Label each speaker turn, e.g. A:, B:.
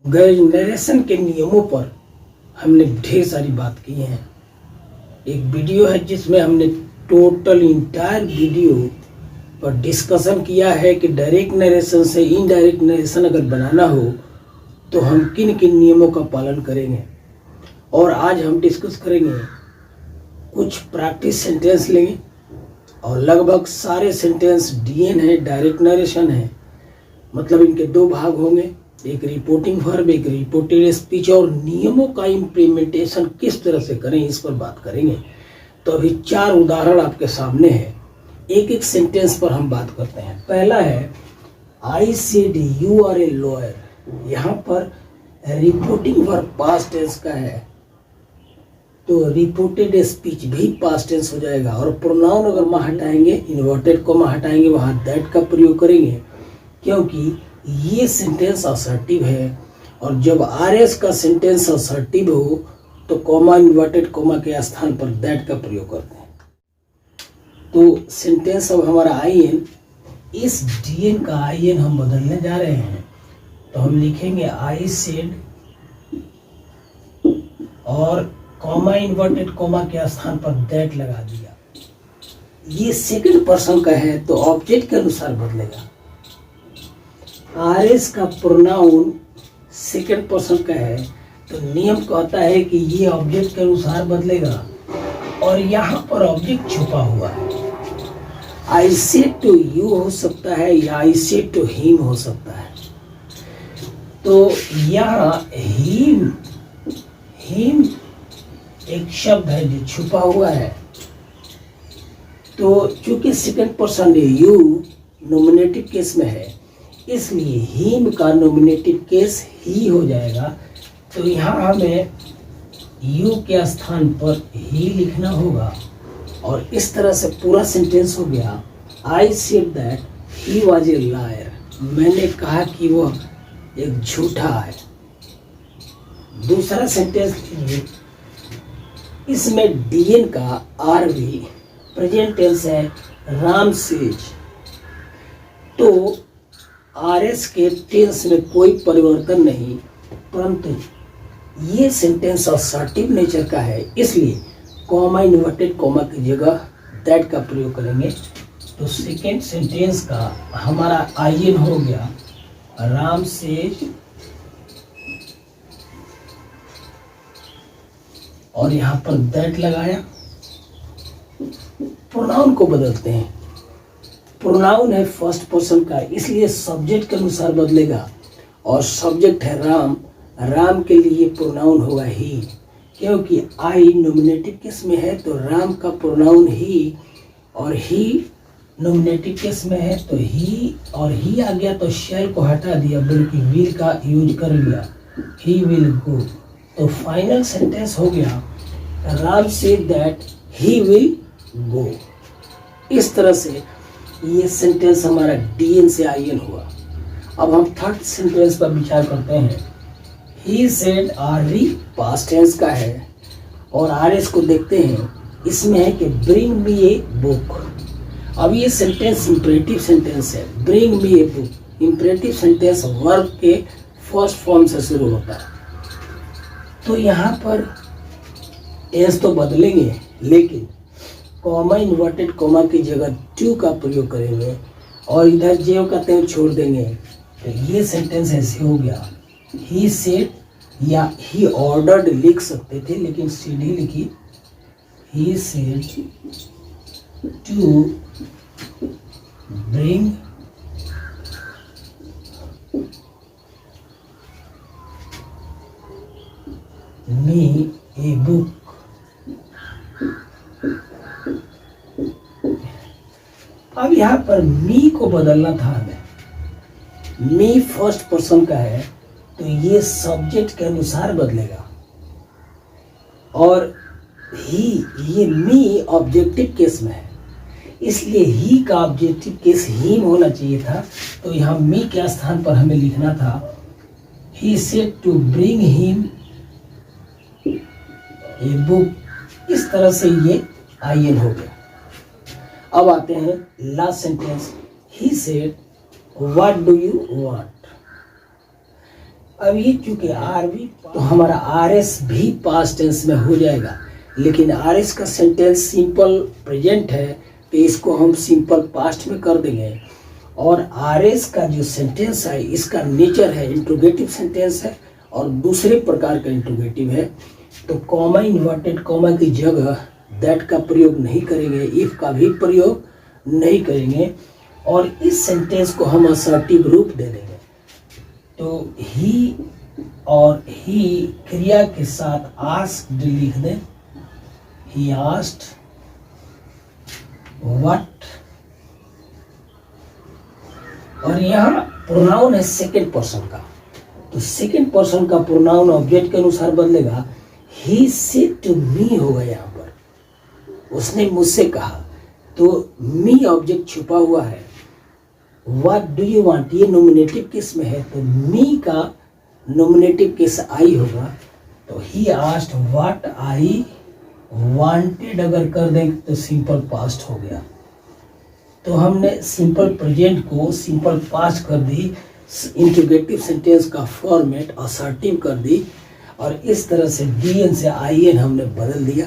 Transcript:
A: गए नरेशन के नियमों पर हमने ढेर सारी बात की है। एक वीडियो है जिसमें हमने टोटल इंटायर वीडियो पर डिस्कशन किया है कि डायरेक्ट नरेशन से इनडायरेक्ट नरेशन अगर बनाना हो तो हम किन किन नियमों का पालन करेंगे। और आज हम डिस्कस करेंगे, कुछ प्रैक्टिस सेंटेंस लेंगे और लगभग सारे सेंटेंस डीएन है, डायरेक्ट नरेशन है। मतलब इनके दो भाग होंगे, एक रिपोर्टिंग वर्ब, एक रिपोर्टेड स्पीच। और नियमों का इम्प्लीमेंटेशन किस तरह से करें इस पर बात करेंगे। तो अभी 4 उदाहरण आपके सामने है, एक एक सेंटेंस पर हम बात करते हैं। पहला है I said you are a lawyer. यहाँ पर रिपोर्टिंग वर्ब पास्ट टेंस का है तो रिपोर्टेड स्पीच भी पास्ट टेंस हो जाएगा। और प्रोनाउन अगर वहाँ हटाएंगे, इन्वर्टेड कोमा हटाएंगे, वहाँ दैट का प्रयोग करेंगे, क्योंकि ये सेंटेंस असर्टिव है। और जब आरएस का सेंटेंस असर्टिव हो तो कॉमा, इन्वर्टेड कोमा के स्थान पर दैट का प्रयोग करते हैं। तो सेंटेंस अब हमारा आईएन, इस डीएन का आईएन हम बदलने जा रहे हैं। तो हम लिखेंगे आई सेड और कॉमा, इन्वर्टेड कोमा के स्थान पर दैट लगा दिया। ये सेकंड पर्सन का है तो ऑब्जेक्ट के अनुसार बदलेगा। आरएस का प्रोनाउन सेकंड पर्सन का है तो नियम कहता है कि ये ऑब्जेक्ट के अनुसार बदलेगा। और यहाँ पर ऑब्जेक्ट छुपा हुआ है। आई सेड टू यू हो सकता है या आई सेड टू हिम हो सकता है। तो यहाँ हिम एक शब्द है जो छुपा हुआ है। तो चूंकि second person you nominative case में है, इसलिए हिम का नॉमिनेटिव केस ही हो जाएगा। तो यहाँ हमें यू के स्थान पर ही लिखना होगा। और इस तरह से पूरा सेंटेंस हो गया। I said that he was a lawyer. मैंने कहा कि वह एक झूठा है। दूसरा सेंटेंस लीजिए, इसमें डीएन का आर भी प्रेजेंट टेंस है, राम सेज। तो आरएस के टेंस में कोई परिवर्तन नहीं, परंतु ये सेंटेंस असर्टिव नेचर का है, इसलिए कॉमा, इन्वर्टेड कॉमा की जगह दैट का प्रयोग करेंगे। तो सेकेंड सेंटेंस का हमारा आईएन हो गया राम सेज, और यहाँ पर दैट लगाया। प्रोनाउन को बदलते हैं। प्रोनाउन है फर्स्ट पर्सन का, इसलिए सब्जेक्ट के अनुसार बदलेगा। और सब्जेक्ट है राम, राम के लिए प्रोनाउन होगा ही, क्योंकि आई नॉमिनेटिव केस में है तो राम का प्रोनाउन ही, और ही नॉमिनेटिव केस में है तो ही, और ही आ गया तो शैल को हटा दिया, बल्कि विल का यूज कर लिया, ही विल गो। तो फाइनल सेंटेंस हो गया Ram said that he will go. इस तरह से ये सेंटेंस हमारा डीएन से आईएन हुआ। अब हम थर्ड सेंटेंस पर विचार करते हैं। ही सेड आरवी पास्ट टेंस का है और आरएस को देखते हैं। इसमें है कि ब्रिंग मी ए बुक। अब ये सेंटेंस इंपरेटिव सेंटेंस है, bring me a book. Imperative sentence verb के फर्स्ट फॉर्म से शुरू होता है। तो यहाँ पर टेंस तो बदलेंगे, लेकिन कॉमा, इन्वर्टेड कॉमा की जगह टू का प्रयोग करेंगे और इधर जेव का तेव छोड़ देंगे। तो ये सेंटेंस ऐसे हो गया, ही सेड या ही ऑर्डर्ड लिख सकते थे, लेकिन सीधी लिखी। He said to bring me a book. अब यहाँ पर मी को बदलना था हमें। मी फर्स्ट पर्सन का है तो ये सब्जेक्ट के अनुसार बदलेगा। और ही, ये मी ऑब्जेक्टिव केस में है, इसलिए ही का ऑब्जेक्टिव केस हिम होना चाहिए था। तो यहाँ मी के स्थान पर हमें लिखना था he said to bring him a book. इस तरह से ये आईएन हो गया। अब आते हैं last sentence, he said what do you want. अब ये चूंकि आर भी तो हमारा आर एस भी पास्ट टेंस में हो जाएगा, लेकिन आर एस का सेंटेंस सिंपल प्रेजेंट है तो इसको हम सिंपल पास्ट में कर देंगे। और आर एस का जो सेंटेंस है इसका नेचर है इंट्रोगेटिव सेंटेंस है और दूसरे प्रकार का इंट्रोगेटिव है, तो कॉमा इन्वर्टेड कॉमा की जगह दैट का प्रयोग नहीं करेंगे, इफ का भी प्रयोग नहीं करेंगे और इस सेंटेंस को हम असर्टिव रूप दे देंगे। तो ही और ही क्रिया के साथ आस्क्ड लिख दें, ही आस्क्ड व्हाट, और यहाँ प्रोनाउन है सेकंड पर्सन का, तो सेकंड पर्सन का प्रोनाउन ऑब्जेक्ट के अनुसार बदलेगा। ही सेड टू मी होगा यहाँ पर, उसने मुझसे कहा, तो मी ऑब्जेक्ट छुपा हुआ है। व्हाट डू यू वांट ये नॉमिनेटिव किस में है, तो मी का नॉमिनेटिव किस आई होगा, तो he asked what I wanted अगर कर दें तो सिंपल पास्ट हो गया। तो हमने सिंपल प्रेजेंट को सिंपल पास्ट कर दी, इंट्रोगेटिव सेंटेंस का फॉर्मेट असर्टिव कर दी और इस तरह से डी एन से आई एन हमने बदल दिया।